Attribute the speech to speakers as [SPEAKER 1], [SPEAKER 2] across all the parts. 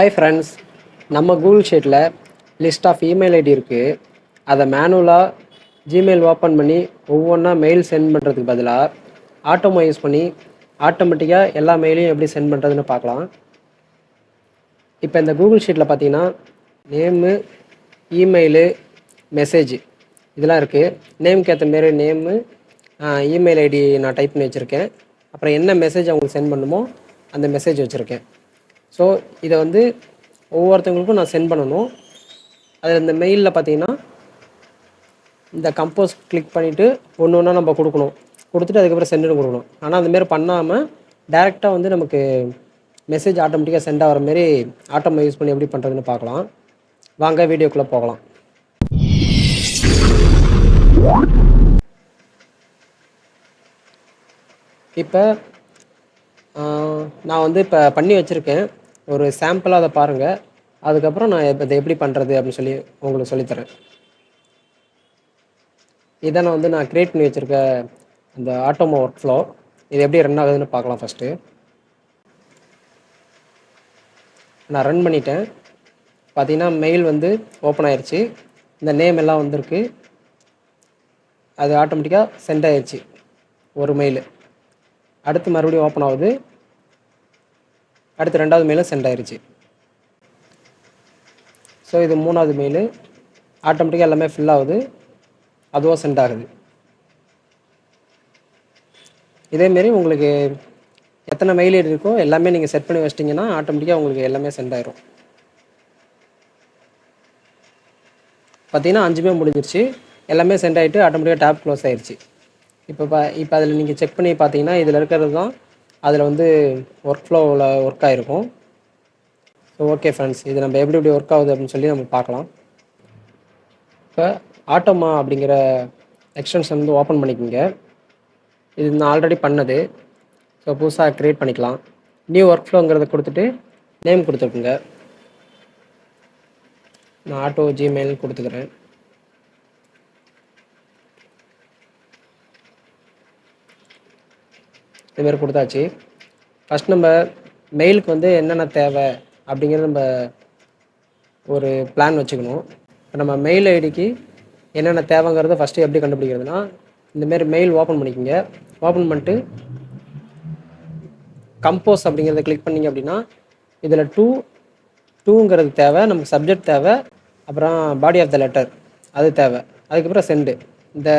[SPEAKER 1] Hi friends, நம்ம Google ஷீட்டில் list of email ID இருக்குது. அதை மேனுவலாக ஜிமெயில் ஓப்பன் பண்ணி ஒவ்வொன்றா மெயில் சென்ட் பண்ணுறதுக்கு பதிலாக ஆட்டோமோ யூஸ் பண்ணி ஆட்டோமேட்டிக்காக எல்லா மெயிலையும் எப்படி சென்ட் பண்ணுறதுன்னு பார்க்கலாம். இப்போ இந்த கூகுள் ஷீட்டில் பார்த்தீங்கன்னா நேமு, இமெயிலு, மெசேஜ் இதெல்லாம் இருக்குது. நேமுக்கு ஏற்ற மாரி நேமு, இமெயில் ஐடி நான் டைப் பண்ணி வச்சுருக்கேன். அப்புறம் என்ன மெசேஜ் அவங்களுக்கு சென்ட் பண்ணுமோ அந்த மெசேஜ் வச்சுருக்கேன். ஸோ இதை வந்து ஒவ்வொருத்தவங்களுக்கும் நான் சென்ட் பண்ணணும். அதில் இந்த மெயிலில் பார்த்தீங்கன்னா இந்த கம்போஸ் கிளிக் பண்ணிவிட்டு ஒன்று ஒன்றா நம்ம கொடுக்கணும். கொடுத்துட்டு அதுக்கப்புறம் சென்டுன்னு கொடுக்கணும். ஆனால் அந்தமாரி பண்ணாமல் டேரெக்டாக வந்து நமக்கு மெசேஜ் ஆட்டோமேட்டிக்காக சென்ட் ஆகிற மாரி ஆட்டோமோ யூஸ் பண்ணி எப்படி பண்ணுறதுன்னு பார்க்கலாம். வாங்க வீடியோக்குள்ளே போகலாம். இப்போ நான் வந்து இப்போ பண்ணி வச்சுருக்கேன். ஒரு சாம்பிளாக அதை பாருங்கள். அதுக்கப்புறம் நான் இதை எப்படி பண்ணுறது அப்படின்னு சொல்லி உங்களுக்கு சொல்லித்தரேன். இதை நான் க்ரியேட் பண்ணி வச்சுருக்க அந்த ஆட்டோமோ ஒர்க் ஃப்ளோ இது எப்படி ரன் ஆகுதுன்னு பார்க்கலாம். ஃபஸ்ட்டு நான் ரன் பண்ணிட்டேன். பார்த்தீங்கன்னா மெயில் வந்து ஓப்பன் ஆயிடுச்சு. இந்த நேம் எல்லாம் வந்திருக்கு. அது ஆட்டோமேட்டிக்காக சென்ட் ஆயிடுச்சு ஒரு மெயில். அடுத்து மறுபடியும் ஓப்பன் ஆகுது. அடுத்து ரெண்டாவது மெயிலும் சென்ட் ஆயிடுச்சு. ஸோ இது மூணாவது மெயிலு. ஆட்டோமேட்டிக்காக எல்லாமே ஃபில் ஆகுது, அதுவும் சென்ட் ஆகுது. இதேமாரி உங்களுக்கு எத்தனை மெயில் இருக்கோ எல்லாமே நீங்கள் செட் பண்ணி வச்சிட்டிங்கன்னா ஆட்டோமேட்டிக்காக உங்களுக்கு எல்லாமே சென்ட் ஆயிரும். பார்த்தீங்கன்னா 5மே முடிஞ்சிருச்சு. எல்லாமே சென்ட் ஆகிட்டு ஆட்டோமேட்டிக்காக டேப் க்ளோஸ் ஆயிடுச்சு. இப்போ அதில் நீங்கள் செக் பண்ணி பார்த்தீங்கன்னா இதில் இருக்கிறது தான் அதில் வந்து ஒர்க் ஃப்ளோவில் ஒர்க் ஆகிருக்கும். ஸோ ஓகே ஃப்ரெண்ட்ஸ், இது நம்ம எப்படி ஒர்க் ஆகுது அப்படின்னு சொல்லி நம்ம பார்க்கலாம். இப்போ ஆட்டோமா அப்படிங்கிற எக்ஸ்டென்ஷன் வந்து ஓப்பன் பண்ணிக்கோங்க. இது நான் ஆல்ரெடி பண்ணது. ஸோ புதுசாக க்ரியேட் பண்ணிக்கலாம். நியூ ஒர்க் ஃப்ளோங்கிறத கொடுத்துட்டு நேம் கொடுத்துருக்குங்க. நான் ஆட்டோ ஜிமெயில் கொடுத்துக்கிறேன். இதுமாரி கொடுத்தாச்சு. ஃபஸ்ட் நம்ம மெயிலுக்கு வந்து என்னென்ன தேவை அப்படிங்கிறது நம்ம ஒரு பிளான் வச்சுக்கணும். இப்போ நம்ம மெயில் ஐடிக்கு என்னென்ன தேவைங்கிறத ஃபஸ்ட்டு எப்படி கண்டுபிடிக்கிறதுனா, இந்தமாரி மெயில் ஓப்பன் பண்ணிக்கோங்க. ஓப்பன் பண்ணிட்டு கம்போஸ் அப்படிங்கிறத கிளிக் பண்ணிங்க அப்படின்னா இதில் டூங்கிறது தேவை, நமக்கு சப்ஜெக்ட் தேவை, அப்புறம் பாடி ஆஃப் த லெட்டர் அது தேவை, அதுக்கப்புறம் சென்டு. இந்த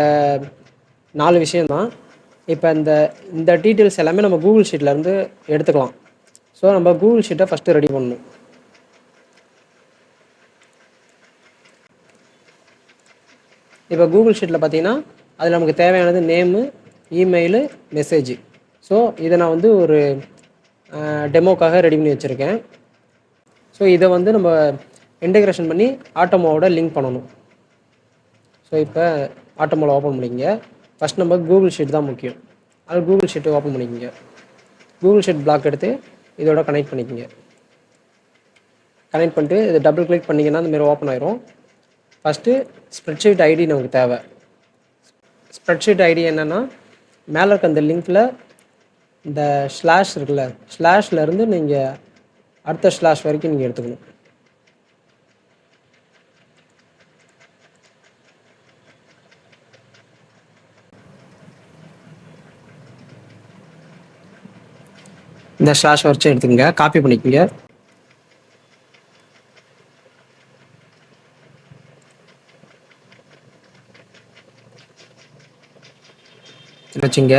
[SPEAKER 1] 4 விஷயந்தான். இப்போ இந்த டீட்டெயில்ஸ் எல்லாமே நம்ம கூகுள் ஷீட்லேருந்து எடுத்துக்கலாம். ஸோ நம்ம கூகுள் ஷீட்டை ஃபஸ்ட்டு ரெடி பண்ணணும். இப்போ கூகுள் ஷீட்டில் பார்த்தீங்கன்னா அதில் நமக்கு தேவையானது நேமு, இமெயிலு, மெசேஜ். ஸோ இதை நான் வந்து ஒரு டெமோக்காக ரெடி பண்ணி வச்சுருக்கேன். ஸோ இதை வந்து நம்ம இன்டெகிரேஷன் பண்ணி ஆட்டோமோவோட லிங்க் பண்ணணும். ஸோ இப்போ ஆட்டோமோவில் ஓப்பன் பண்ணிக்கங்க. ஃபஸ்ட் நம்ம கூகுள் ஷீட் தான் முக்கியம். அது கூகுள் ஷீட்டை ஓப்பன் பண்ணிக்கோங்க. கூகுள் ஷீட் பிளாக் எடுத்து இதோட கனெக்ட் பண்ணிக்கோங்க. கனெக்ட் பண்ணிட்டு இதை டபுள் கிளிக் பண்ணிங்கன்னா இந்தமாரி ஓப்பன் ஆயிரும். ஃபஸ்ட்டு ஸ்ப்ரெட்ஷீட் ஐடி நமக்கு தேவை. ஸ்ப்ரெட்ஷீட் ஐடி என்னென்னா மேலே இருக்க அந்த லிங்க்கில் இந்த ஸ்லாஷ் இருக்குல்ல, ஸ்லாஷ்லேருந்து நீங்கள் அடுத்த ஸ்லாஷ் வரைக்கும் நீங்கள் எடுத்துக்கணும். இந்த ஸ்லாஷ் வரைக்கும் எடுத்துக்கங்க. காப்பி பண்ணிக்கோங்க. வச்சுங்க.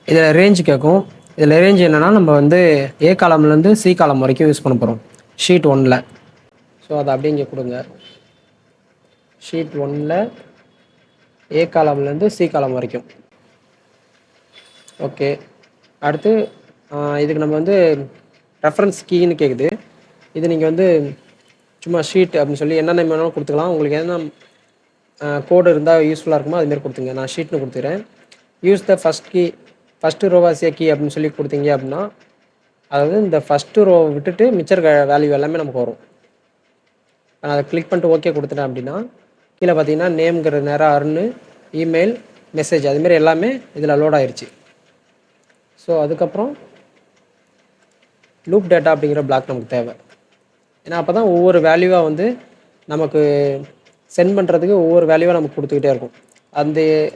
[SPEAKER 1] இதில் ரேஞ்ச் கேட்கும். இதில் ரேஞ்ச் என்னென்னா நம்ம வந்து ஏ காலம்லேருந்து சி காலம் வரைக்கும் யூஸ் பண்ண போகிறோம் ஷீட் 1ல். ஸோ அதை அப்படியே இங்கே கொடுங்க. ஷீட் 1ல் ஏ காலம்லேருந்து சி காலம் வரைக்கும். ஓகே. அடுத்து இதுக்கு நம்ம வந்து ரெஃபரன்ஸ் கீன்னு கேட்குது. இது நீங்கள் வந்து சும்மா ஷீட் அப்படின்னு சொல்லி என்னென்ன வேணாலும் கொடுத்துக்கலாம். உங்களுக்கு என்ன கோடு இருந்தால் யூஸ்ஃபுல்லாக இருக்குமோ அதுமாரி கொடுத்துங்க. நான் ஷீட்னு கொடுத்துக்கிறேன். யூஸ் த ஃபஸ்ட்டு ரோவாசிய கீ அப்படின்னு சொல்லி கொடுத்தீங்க அப்படின்னா, அதாவது இந்த ஃபஸ்ட்டு ரோ விட்டுட்டு மிச்சர் வேல்யூ எல்லாமே நமக்கு வரும். நான் அதை கிளிக் பண்ணிட்டு ஓகே கொடுத்துட்டேன் அப்படின்னா கீழே பார்த்தீங்கன்னா நேம்ங்கிற நேரம் அருண், இமெயில், மெசேஜ் அதுமாரி எல்லாமே இதில் லோட் ஆயிடுச்சு. ஸோ அதுக்கப்புறம் லூப் டேட்டா அப்படிங்கிற பிளாக் நமக்கு தேவை. ஏன்னா அப்போ தான் ஒவ்வொரு வேல்யூவாக வந்து நமக்கு சென்ட் பண்ணுறதுக்கு ஒவ்வொரு வேல்யூவாக நமக்கு கொடுத்துக்கிட்டே இருக்கும்.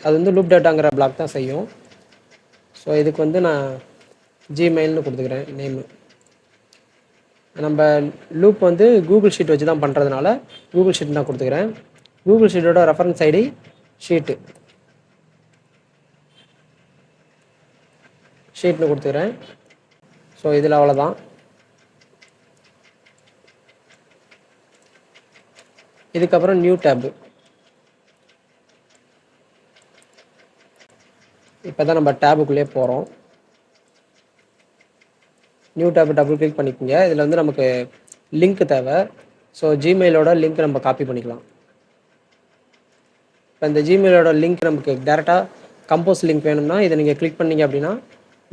[SPEAKER 1] அது வந்து லூப் டேட்டாங்கிற பிளாக் தான் செய்யும். ஸோ இதுக்கு வந்து நான் ஜிமெயில்னு கொடுத்துக்கிறேன் நேமு. நம்ம லூப் வந்து கூகுள் ஷீட் வச்சு தான் பண்ணுறதுனால கூகுள் ஷீட் தான் கொடுத்துக்கிறேன். கூகுள் ஷீட்டோட ரெஃபரன்ஸ் ஐடி ஷீட்னு கொடுத்துக்கிறேன். ஸோ இதில் அவ்வளோதான். இதுக்கப்புறம் நியூ டேப்பு. இப்போ தான் நம்ம டேபுக்குள்ளே போகிறோம். நியூ டேப் டபுள் கிளிக் பண்ணிக்கோங்க. இதில் வந்து நமக்கு லிங்க் தேவை. ஸோ ஜிமெயிலோட லிங்க் நம்ம காப்பி பண்ணிக்கலாம். இப்போ இந்த ஜிமெயிலோட லிங்க் நமக்கு டேரெக்டாக கம்போஸ் லிங்க் வேணும்னா இதை நீங்கள் கிளிக் பண்ணிங்க அப்படின்னா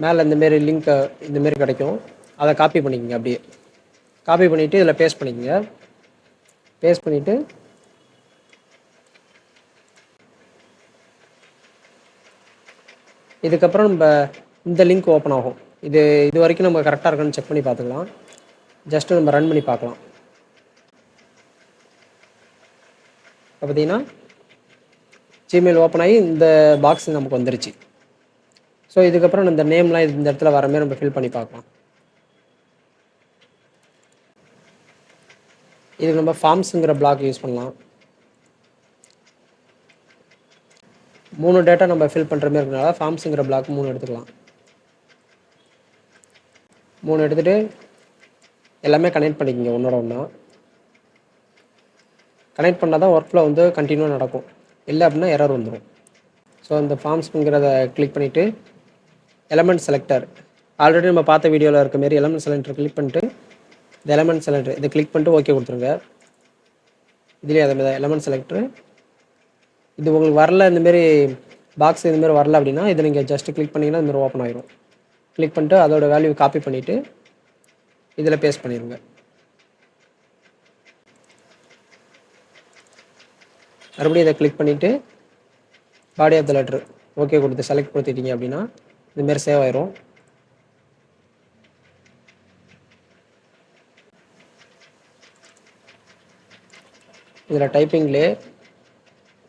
[SPEAKER 1] மேலே இந்தமாரி லிங்க்கை இந்தமாரி கிடைக்கும். அதை காப்பி பண்ணிக்கோங்க. அப்படியே காப்பி பண்ணிவிட்டு இதில் பேஸ்ட் பண்ணிக்கோங்க. பேஸ்ட் பண்ணிவிட்டு இதுக்கப்புறம் நம்ம இந்த லிங்க் ஓப்பன் ஆகும். இது வரைக்கும் நம்ம கரெக்டாக இருக்கான்னு செக் பண்ணி பார்த்துக்கலாம். ஜஸ்ட்டு நம்ம ரன் பண்ணி பார்க்கலாம். இப்போ பார்த்தீங்கன்னா ஜிமெயில் ஓப்பன் ஆகி இந்த பாக்ஸ் நமக்கு வந்துருச்சு. ஸோ இதுக்கப்புறம் இந்த நேம்லாம் இந்த இடத்துல வர மாதிரி நம்ம ஃபில் பண்ணி பார்க்கலாம். இதுக்கு நம்ம ஃபார்ம்ஸுங்கிற பிளாக் யூஸ் பண்ணலாம். 3 டேட்டா நம்ம ஃபில் பண்ணுற மாதிரி இருக்கனால ஃபார்ம்ஸுங்கிற பிளாக் 3 எடுத்துக்கலாம். 3 எடுத்துகிட்டு எல்லாமே கனெக்ட் பண்ணிக்கோங்க ஒன்றோட ஒன்றா. கனெக்ட் பண்ணால் தான் ஒர்க் ஃப்ளோ வந்து கண்டினியூவாக நடக்கும். இல்லை அப்படின்னா எரர் வந்துடும். ஸோ இந்த ஃபார்ம்ஸுங்கிறத கிளிக் பண்ணிவிட்டு எலமெண்ட் செலக்டர் ஆல்ரெடி நம்ம பார்த்த வீடியோவில் இருக்க மாரி எலமெண்ட் செலக்டர் கிளிக் பண்ணிட்டு இந்த எலமெண்ட் செலக்டர் இதை கிளிக் பண்ணிட்டு ஓகே கொடுத்துருங்க. இதுலேயே அதே மாதிரி எலமெண்ட் செலக்டர் இது உங்களுக்கு வரல, இந்தமாரி பாக்ஸ் இதுமாரி வரல அப்படின்னா இதை நீங்கள் ஜஸ்ட்டு கிளிக் பண்ணிங்கன்னா இந்தமாரி ஓப்பன் ஆகிடும். கிளிக் பண்ணிட்டு அதோட வேல்யூ காப்பி பண்ணிவிட்டு இதில் பேஸ்ட் பண்ணிடுங்க. மறுபடியும் இதை கிளிக் பண்ணிவிட்டு body of the letter okay கொடுத்து செலக்ட் கொடுத்துட்டீங்க அப்படின்னா இதுமாரி சேவ் ஆயிரும். இதில் டைப்பிங்லேயே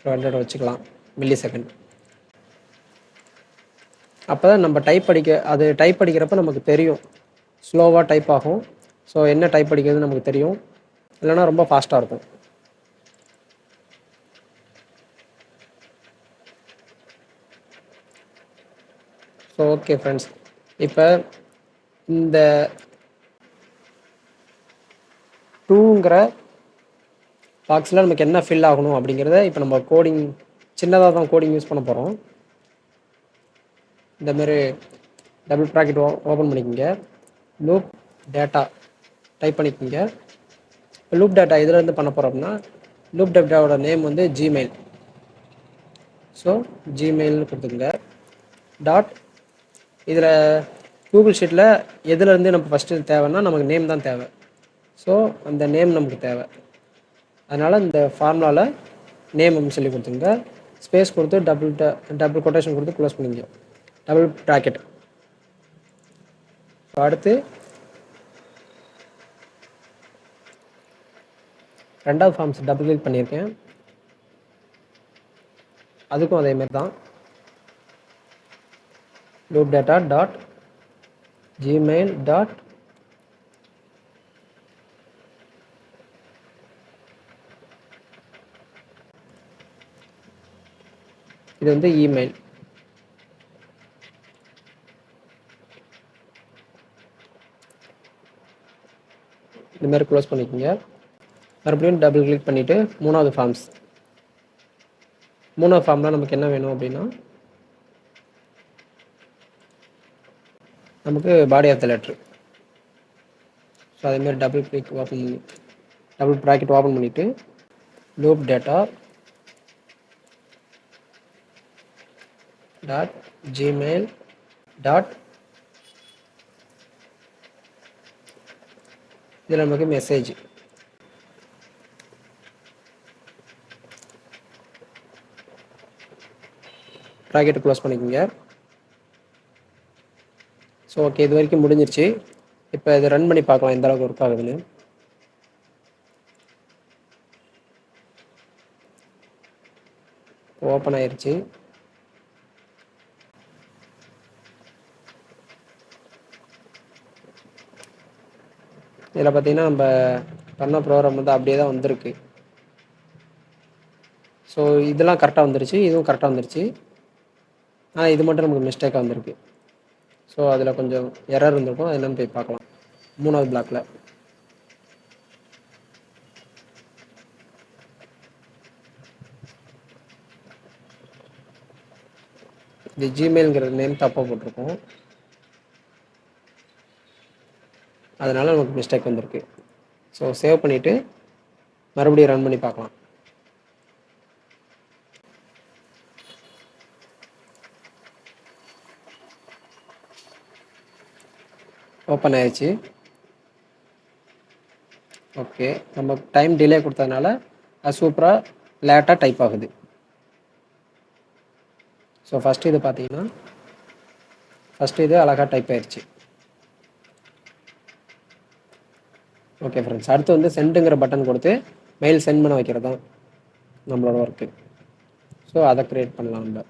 [SPEAKER 1] 100 வச்சுக்கலாம் மில்லி செகண்ட். அப்போ தான் நம்ம டைப் அடிக்கிறப்ப நமக்கு தெரியும் ஸ்லோவாக டைப் ஆகும். ஸோ என்ன டைப் அடிக்கிறதுன்னு நமக்கு தெரியும். இல்லைனா ரொம்ப ஃபாஸ்ட்டாக இருக்கும். ஸோ ஓகே ஃப்ரெண்ட்ஸ், இப்போ இந்த 2ங்கிற பாக்ஸில் நமக்கு என்ன ஃபில் ஆகணும் அப்படிங்கிறத இப்போ நம்ம கோடிங் சின்னதாக தான் கோடிங் யூஸ் பண்ண போகிறோம். இந்தமாரி டபுள் ப்ராக்கெட் ஓப்பன் பண்ணிக்கோங்க. லூப் டேட்டா டைப் பண்ணிக்கோங்க. இப்போ லூப் டேட்டா இதிலேருந்து பண்ண போகிறோம் அப்படின்னா லூப் டேட்டாவோட நேம் வந்து ஜிமெயில். ஸோ ஜிமெயில்னு கொடுத்துக்கோங்க. டாட் இதில் கூகுள் ஷீட்டில் எதுலேருந்து நம்ம ஃபஸ்ட்டு தேவைன்னா நமக்கு நேம் தான் தேவை. ஸோ அந்த நேம் நமக்கு தேவை. அதனால் இந்த ஃபார்முலாவில் நேம் அப்படின்னு சொல்லி கொடுத்துங்க. ஸ்பேஸ் கொடுத்து டபுள் கொட்டேஷன் கொடுத்து க்ளோஸ் பண்ணிங்க. Double bracket. அடுத்து ரெண்டாவது ஃபார்ம்ஸ் டபுள் கிளிக் பண்ணியிருக்கேன். அதுக்கும் அதேமாரி தான் loop data dot Gmail dot இது வந்து இமெயில். இதுமாதிரி க்ளோஸ் பண்ணிக்கோங்க. மறுபடியும் டபுள் கிளிக் பண்ணிவிட்டு மூணாவது ஃபார்மில் நமக்கு என்ன வேணும் அப்படின்னா நமக்கு body of the letter. So அதேமாதிரி டபுள் ப்ராக்கெட் ஓப்பன் பண்ணிவிட்டு loop data dot Gmail dot இதில் நமக்கு மெசேஜ். ப்ராக்கெட்டை க்ளோஸ் பண்ணிக்கோங்க. ஸோ ஓகே, இது வரைக்கும் முடிஞ்சிருச்சு. இப்போ இதை ரன் பண்ணி பார்க்கலாம் எந்த அளவுக்கு ஒர்க் ஆகுதுன்னு. ஓப்பன் ஆயிடுச்சு. இதில் பார்த்தீங்கன்னா நம்ம பண்ண ப்ரோக்ராம் வந்து அப்படியே தான் வந்திருக்கு. ஸோ இதெல்லாம் கரெக்டாக வந்துருச்சு, இதுவும் கரெக்டாக வந்துருச்சு. ஆனால் இது மட்டும் நமக்கு மிஸ்டேக்காக வந்திருக்கு. ஸோ அதில் கொஞ்சம் எரர் இருந்திருக்கும். அது என்னன்னு போய் பார்க்கலாம். 3வது பிளாக்ல இந்த ஜிமெயில்ங்கிற நேம் தப்பாக போட்டிருக்கோம். அதனால் நமக்கு மிஸ்டேக் வந்திருக்கு. ஸோ சேவ் பண்ணிவிட்டு மறுபடியும் ரன் பண்ணி பார்க்கலாம். ஓப்பன் ஆயிடுச்சு. ஓகே, நம்ம டைம் டிலே கொடுத்ததுனால அது சூப்பராக லேட்டாக டைப் ஆகுது. ஸோ ஃபஸ்ட்டு இது பார்த்தீங்கன்னா இது அழகாக டைப் ஆயிடுச்சு. ஓகே ஃப்ரெண்ட்ஸ், அடுத்து வந்து சென்டுங்கிற பட்டன் கொடுத்து மெயில் சென்ட் பண்ண வைக்கிறது தான் நம்மளோட ஒர்க்கு. ஸோ அதை க்ரியேட் பண்ணலாம் நம்ம.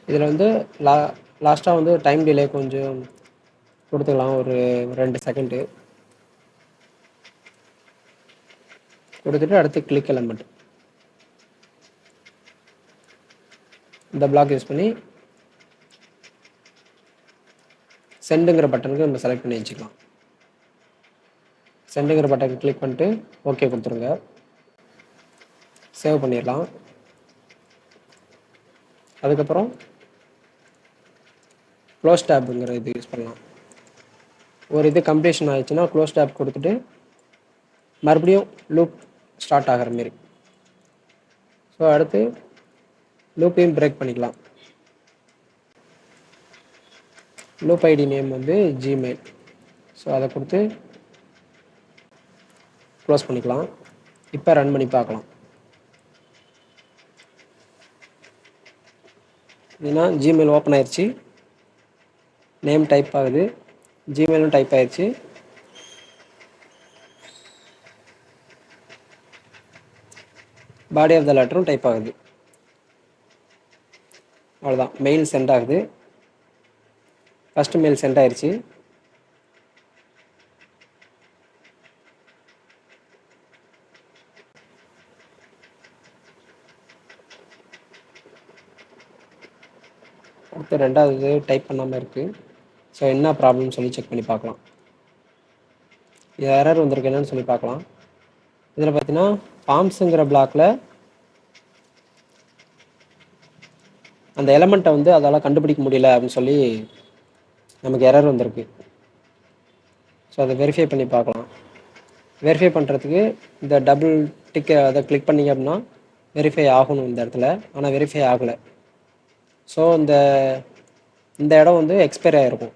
[SPEAKER 1] இதில் வந்து லாஸ்ட்டாக வந்து டைம் டிலே கொஞ்சம் கொடுத்துக்கலாம். ஒரு 2 செகண்டு கொடுத்துட்டு அடுத்து கிளிக் எலமெண்ட் இந்த பிளாக் யூஸ் பண்ணி சென்டுங்கிற பட்டனுக்கு நம்ம செலக்ட் பண்ணி வச்சுக்கலாம். சென்டுங்கிற பட்டன் கிளிக் பண்ணிட்டு ஓகே கொடுத்துருங்க. சேவ் பண்ணிடலாம். அதுக்கப்புறம் க்ளோஸ் டேப்புங்கிற இது யூஸ் பண்ணலாம். ஒரு இது கம்ப்ளீஷன் ஆயிடுச்சுன்னா க்ளோஸ் டேப் கொடுத்துட்டு மறுபடியும் லூப் ஸ்டார்ட் ஆகிற மாரி. ஸோ அடுத்து லூப்பையும் பிரேக் பண்ணிக்கலாம். லூப் ஐடி நேம் வந்து ஜிமெயில். ஸோ அதை கொடுத்து க்ளோஸ் பண்ணிக்கலாம். இப்போ ரன் பண்ணி பார்க்கலாம். ஏன்னா ஜிமெயில் ஓப்பன் ஆயிடுச்சு, நேம் டைப் ஆகுது, ஜிமெயிலும் டைப் ஆயிடுச்சு. பாடி ஆஃப் த லெட்டரும் டைப் ஆகுது. அவ்வளோதான், மெயில் சென்ட் ஆகுது. ஃபஸ்ட்டு மெயில் சென்ட் ஆயிடுச்சு. அடுத்து 2வது டைப் பண்ணாமல் இருக்குது. ஸோ என்ன ப்ராப்ளம்னு சொல்லி செக் பண்ணி பார்க்கலாம். இது எரர் வந்திருக்கு, என்னன்னு சொல்லி பார்க்கலாம். இதில் பார்த்தீங்கன்னா ஃபார்ம்ஸுங்கிற பிளாக்ல அந்த எலமெண்ட்டை வந்து அதால் கண்டுபிடிக்க முடியல அப்படின்னு சொல்லி நமக்கு எரர் வந்திருக்கு. ஸோ அதை வெரிஃபை பண்ணி பார்க்கலாம். வெரிஃபை பண்ணுறதுக்கு இந்த டபுள் டிக்கை அதை கிளிக் பண்ணிங்க அப்படின்னா வெரிஃபை ஆகணும் இந்த இடத்துல. ஆனால் வெரிஃபை ஆகலை. ஸோ இந்த இடம் வந்து எக்ஸ்பைர் ஆகிருக்கும்.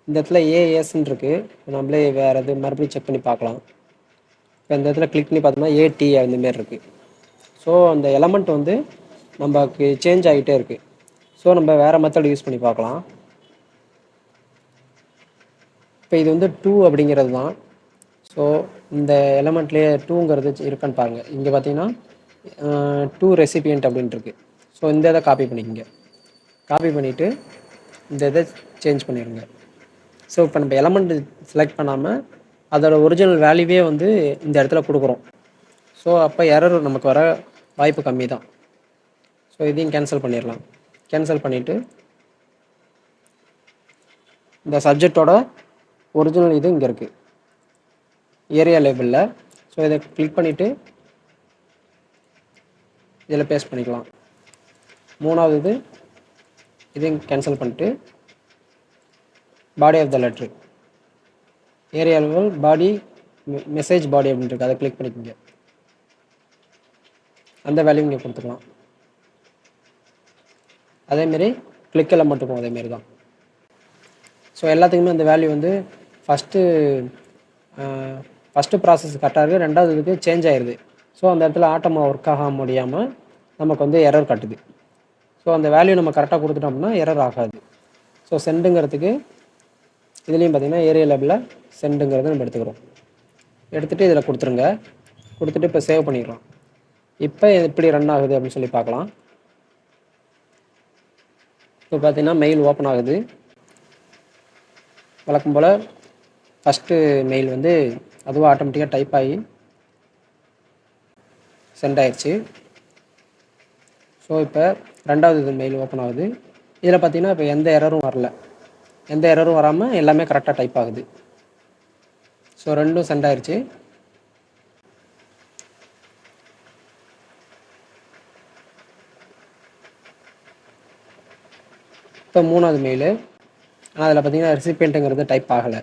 [SPEAKER 1] இந்த இடத்துல ஏஎஸ்ன்னு இருக்குது. நம்மளே வேறு எது மறுபடியும் செக் பண்ணி பார்க்கலாம். இப்போ இந்த இடத்துல கிளிக் பண்ணி பார்த்தோம்னா ஏடி அந்தமாரி இருக்குது. ஸோ அந்த எலமெண்ட் வந்து நமக்கு சேஞ்ச் ஆகிட்டே இருக்குது. ஸோ நம்ம வேறு மெத்தட் யூஸ் பண்ணி பார்க்கலாம். இப்போ இது வந்து 2 அப்படிங்கிறது தான். ஸோ இந்த எலமெண்ட்லேயே 2ங்கிறது இருக்கான்னு பாருங்கள். இங்கே பார்த்தீங்கன்னா 2 ரெசிபியன்ட் அப்படின்ட்டு இருக்குது. ஸோ இந்த இதை காப்பி பண்ணிக்கோங்க. காப்பி பண்ணிவிட்டு இந்த இதை சேஞ்ச் பண்ணிடுங்க. ஸோ இப்போ நம்ம எலமெண்ட் செலக்ட் பண்ணாமல் அதோட ஒரிஜினல் வேல்யூவே வந்து இந்த இடத்துல கொடுக்குறோம். ஸோ அப்போ எரர் நமக்கு வர வாய்ப்பு கம்மி தான். ஸோ இதையும் கேன்சல் பண்ணிடலாம். கேன்சல் பண்ணிவிட்டு இந்த சப்ஜெக்டோட ஒரிஜினல் இது இங்கே இருக்குது ஏரியா லேபிளில். ஸோ இதை கிளிக் பண்ணிவிட்டு இதில் பேஸ்ட் பண்ணிக்கலாம். 3வது இதையும் கேன்சல் பண்ணிட்டு body of the letter area level body message body அப்படின்ட்டு இருக்குது. அதை கிளிக் பண்ணிக்கோங்க. அந்த வேல்யூ இங்கே கொடுத்துக்கலாம். அதேமாரி கிளிக் எலமெண்ட்டுக்கும் அதேமாரி தான். ஸோ எல்லாத்துக்குமே அந்த வேல்யூ வந்து ஃபஸ்ட்டு ப்ராசஸ் கரெக்டாக இருக்குது, 2வது இதுக்கு சேஞ்ச் ஆயிடுது. ஸோ அந்த இடத்துல ஆட்டமாக ஒர்க் ஆக முடியாமல் நமக்கு வந்து எரர் கட்டுது. ஸோ அந்த வேல்யூ நம்ம கரெக்டாக கொடுத்துட்டோம் அப்படின்னா எரர் ஆகாது. ஸோ சென்டுங்கிறதுக்கு இதுலேயும் பார்த்திங்கன்னா ஏரியா லேபிளில் சென்டுங்கிறத நம்ம எடுத்துக்கிறோம். எடுத்துகிட்டு இதில் கொடுத்துருங்க. கொடுத்துட்டு இப்போ சேவ் பண்ணிடலாம். இப்போ எப்படி ரன் ஆகுது அப்படின்னு சொல்லி பார்க்கலாம். இப்போ பார்த்தீங்கன்னா மெயில் ஓப்பன் ஆகுது. வழக்கம் போல் ஃபஸ்ட்டு மெயில் வந்து அதுவும் ஆட்டோமேட்டிக்காக டைப் ஆகி சென்ட் ஆயிடுச்சு. ஸோ இப்போ ரெண்டாவது இது மெயில் ஓப்பன் ஆகுது. இதில் பார்த்தீங்கன்னா இப்போ எந்த எரரும் வரல. எந்த எரரும் வராமல் எல்லாமே கரெக்டாக டைப் ஆகுது. ஸோ ரெண்டும் சென்ட் ஆயிடுச்சு. இப்போ மூணாவது மெயிலு. ஆனால் அதில் பார்த்தீங்கன்னா ரெசிபியண்ட்டுங்கிறது டைப் ஆகலை.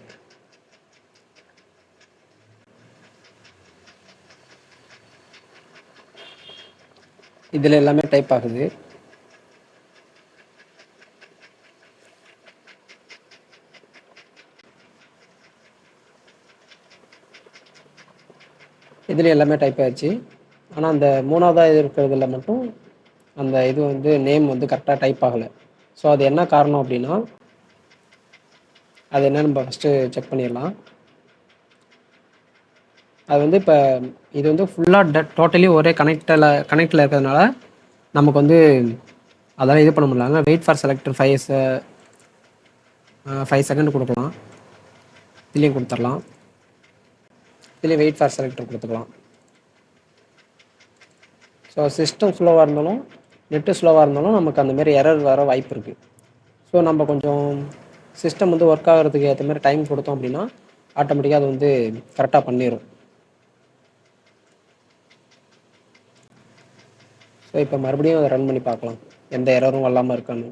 [SPEAKER 1] இதில் எல்லாமே டைப் ஆகுது. இதில் எல்லாமே டைப் ஆயிடுச்சு. ஆனால் அந்த மூணாவதாக இருக்கிறதுல மட்டும் அந்த இது வந்து நேம் வந்து கரெக்டாக டைப் ஆகலை. ஸோ அது என்ன காரணம் அப்படின்னா, அது என்ன நம்ம ஃபஸ்ட்டு செக் பண்ணிடலாம். அது வந்து இப்போ இது வந்து ஃபுல்லாக டோட்டலி ஒரே கனெக்டில் இருக்கிறதுனால நமக்கு வந்து அதெல்லாம் இது பண்ண முடியல. வெயிட் ஃபார் செலக்டர் 5 செகண்ட் கொடுக்கலாம். இதுலேயும் கொடுத்துடலாம். இதுலேயும் வெயிட் ஃபார் செலக்டர் கொடுத்துக்கலாம். ஸோ சிஸ்டம் ஸ்லோவாக இருந்தாலும் நெட்டு ஸ்லோவாக இருந்தாலும் நமக்கு அந்தமாரி எரர் வர வாய்ப்பு இருக்குது. ஸோ நம்ம கொஞ்சம் சிஸ்டம் வந்து ஒர்க் ஆகிறதுக்கு ஏற்ற மாதிரி டைம் கொடுத்தோம் அப்படின்னா ஆட்டோமேட்டிக்காக அது வந்து கரெக்டாக பண்ணிடும். ஸோ இப்போ மறுபடியும் அதை ரன் பண்ணி பார்க்கலாம் எந்த எரரும் இல்லாமல் இருக்கான்னு.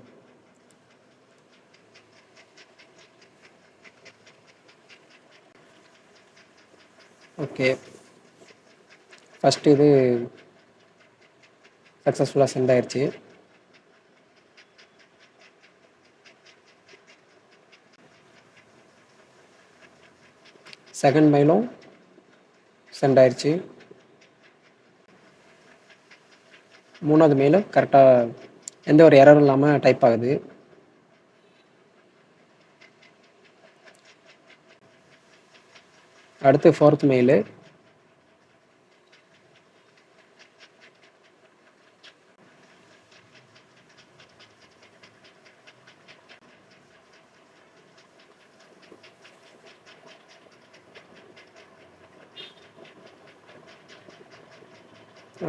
[SPEAKER 1] ஓகே, ஃபஸ்ட்டு இது சக்ஸஸ்ஃபுல்லாக சென்ட் ஆயிடுச்சு. செகண்ட் மெயிலும் சென்ட் ஆயிடுச்சு. மூணாவது மெயிலும் கரெக்டாக எந்த ஒரு எரரும் இல்லாமல் டைப் ஆகுது. அடுத்து ஃபோர்த் மெயிலு.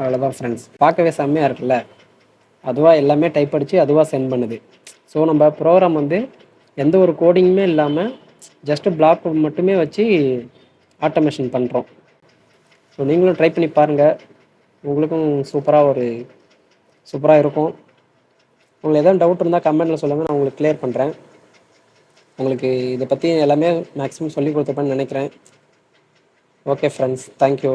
[SPEAKER 1] அவ்வளோதான் ஃப்ரெண்ட்ஸ், பார்க்கவே செம்மையாக இருக்குல்ல. அதுவாக எல்லாமே டைப் அடித்து அதுவாக சென்ட் பண்ணுது. ஸோ நம்ம ப்ரோக்ராம் வந்து எந்த ஒரு கோடிங்குமே இல்லாமல் ஜஸ்ட்டு பிளாக் மட்டுமே வச்சு ஆட்டோமேஷன் பண்ணுறோம். ஸோ நீங்களும் ட்ரை பண்ணி பாருங்கள். உங்களுக்கும் சூப்பராக இருக்கும். உங்களுக்கு எதாவது டவுட் இருந்தால் கமெண்ட்டில் சொல்லுங்கள், நான் உங்களுக்கு கிளியர் பண்ணுறேன். உங்களுக்கு இதை பற்றி எல்லாமே மேக்ஸிமம் சொல்லி கொடுத்துருப்பேன்னு நினைக்கிறேன். Okay friends, thank you.